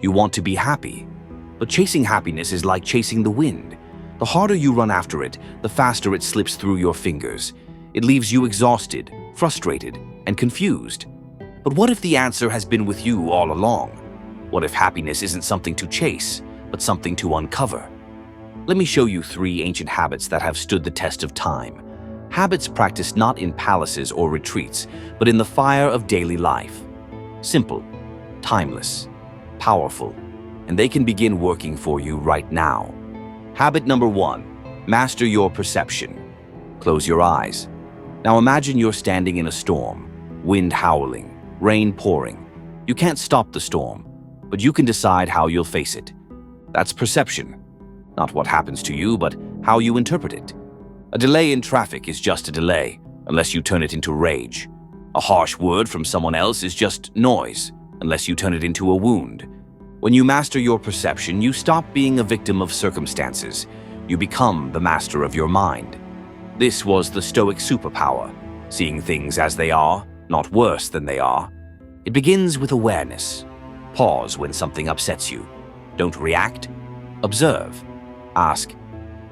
You want to be happy. But chasing happiness is like chasing the wind. The harder you run after it, the faster it slips through your fingers. It leaves you exhausted, frustrated, and confused. But what if the answer has been with you all along? What if happiness isn't something to chase, but something to uncover? Let me show you 3 ancient habits that have stood the test of time. Habits practiced not in palaces or retreats, but in the fire of daily life. Simple, timeless, powerful, and they can begin working for you right now. Habit number 1, master your perception. Close your eyes. Now imagine you're standing in a storm, wind howling, rain pouring. You can't stop the storm, but you can decide how you'll face it. That's perception. Not what happens to you, but how you interpret it. A delay in traffic is just a delay, unless you turn it into rage. A harsh word from someone else is just noise, unless you turn it into a wound. When you master your perception, you stop being a victim of circumstances. You become the master of your mind. This was the Stoic superpower, seeing things as they are, not worse than they are. It begins with awareness. Pause when something upsets you. Don't react. Observe. Ask,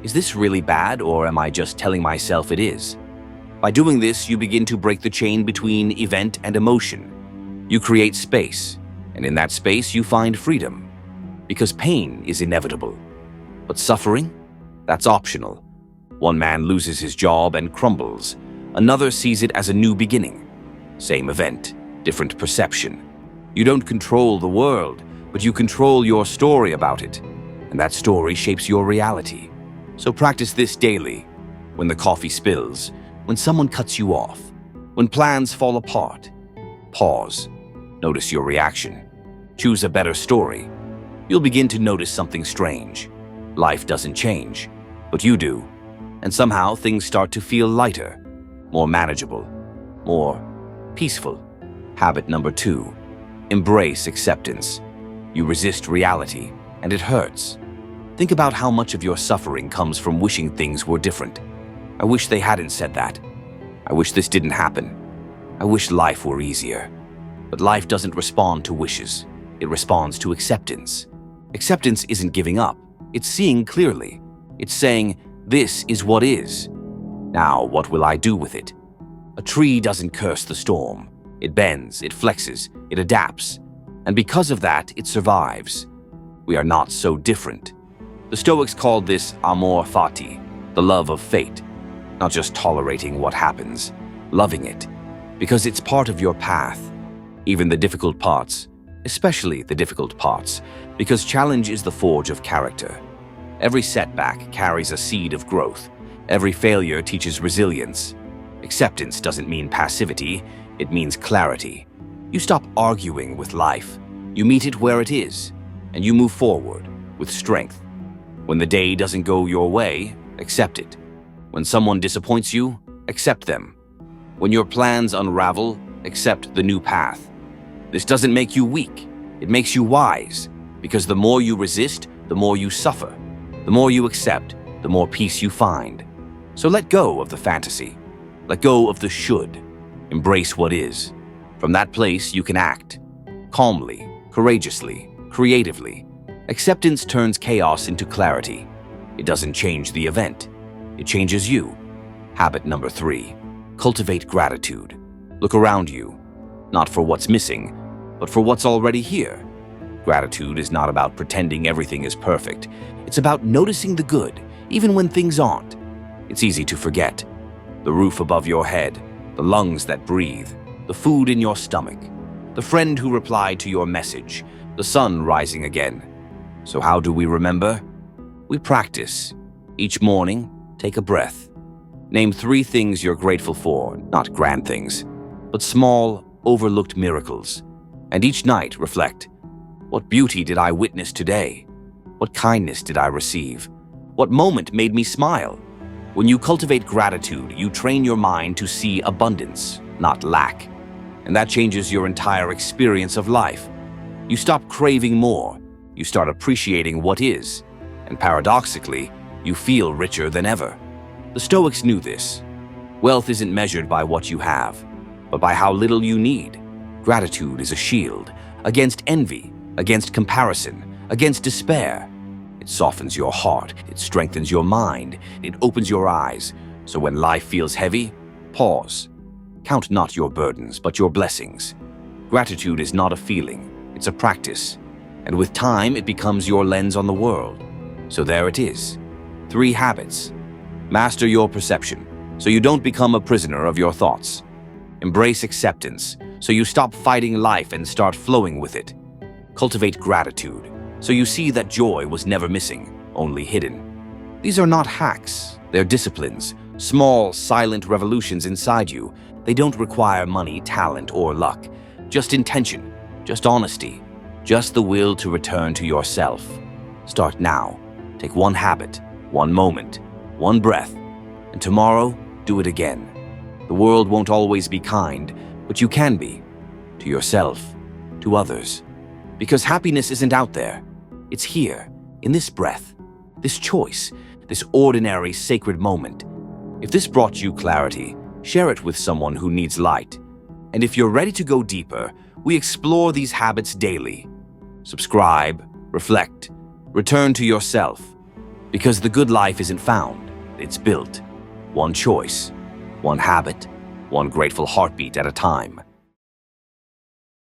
is this really bad, or am I just telling myself it is? By doing this, you begin to break the chain between event and emotion. You create space, and in that space you find freedom. Because pain is inevitable. But suffering? That's optional. One man loses his job and crumbles. Another sees it as a new beginning. Same event, different perception. You don't control the world, but you control your story about it. And that story shapes your reality. So practice this daily. When the coffee spills, when someone cuts you off, when plans fall apart, pause. Notice your reaction. Choose a better story. You'll begin to notice something strange. Life doesn't change, but you do. And somehow things start to feel lighter, more manageable, more peaceful. Habit number 2, embrace acceptance. You resist reality, and it hurts. Think about how much of your suffering comes from wishing things were different. I wish they hadn't said that. I wish this didn't happen. I wish life were easier. But life doesn't respond to wishes. It responds to acceptance. Acceptance isn't giving up. It's seeing clearly. It's saying, this is what is. Now, what will I do with it? A tree doesn't curse the storm. It bends, it flexes, it adapts. And because of that, it survives. We are not so different. The Stoics called this amor fati, the love of fate. Not just tolerating what happens, loving it. Because it's part of your path. Even the difficult parts, especially the difficult parts, because challenge is the forge of character. Every setback carries a seed of growth. Every failure teaches resilience. Acceptance doesn't mean passivity, it means clarity. You stop arguing with life. You meet it where it is, and you move forward with strength. When the day doesn't go your way, accept it. When someone disappoints you, accept them. When your plans unravel, accept the new path. This doesn't make you weak, it makes you wise, because the more you resist, the more you suffer. The more you accept, the more peace you find. So let go of the fantasy. Let go of the should. Embrace what is. From that place, you can act. Calmly, courageously, creatively. Acceptance turns chaos into clarity. It doesn't change the event. It changes you. Habit number 3. Cultivate gratitude. Look around you. Not for what's missing, but for what's already here. Gratitude is not about pretending everything is perfect. It's about noticing the good, even when things aren't. It's easy to forget. The roof above your head, the lungs that breathe, the food in your stomach, the friend who replied to your message, the sun rising again. So how do we remember? We practice. Each morning, take a breath. Name 3 things you're grateful for, not grand things, but small, overlooked miracles. And each night, reflect. What beauty did I witness today? What kindness did I receive? What moment made me smile? When you cultivate gratitude, you train your mind to see abundance, not lack. And that changes your entire experience of life. You stop craving more. You start appreciating what is. And paradoxically, you feel richer than ever. The Stoics knew this. Wealth isn't measured by what you have, but by how little you need. Gratitude is a shield against envy, against comparison, against despair. It softens your heart, it strengthens your mind, it opens your eyes. So when life feels heavy, pause. Count not your burdens, but your blessings. Gratitude is not a feeling, it's a practice. And with time, it becomes your lens on the world. So there it is. 3 habits. Master your perception, so you don't become a prisoner of your thoughts. Embrace acceptance, so you stop fighting life and start flowing with it. Cultivate gratitude, so you see that joy was never missing, only hidden. These are not hacks, they're disciplines, small, silent revolutions inside you. They don't require money, talent, or luck. Just intention, just honesty, just the will to return to yourself. Start now. Take 1 habit, 1 moment, 1 breath, and tomorrow, do it again. The world won't always be kind, but you can be. To yourself, to others. Because happiness isn't out there. It's here, in this breath, this choice, this ordinary sacred moment. If this brought you clarity, share it with someone who needs light. And if you're ready to go deeper, we explore these habits daily. Subscribe, reflect, return to yourself. Because the good life isn't found, it's built. 1 choice, 1 habit, 1 grateful heartbeat at a time.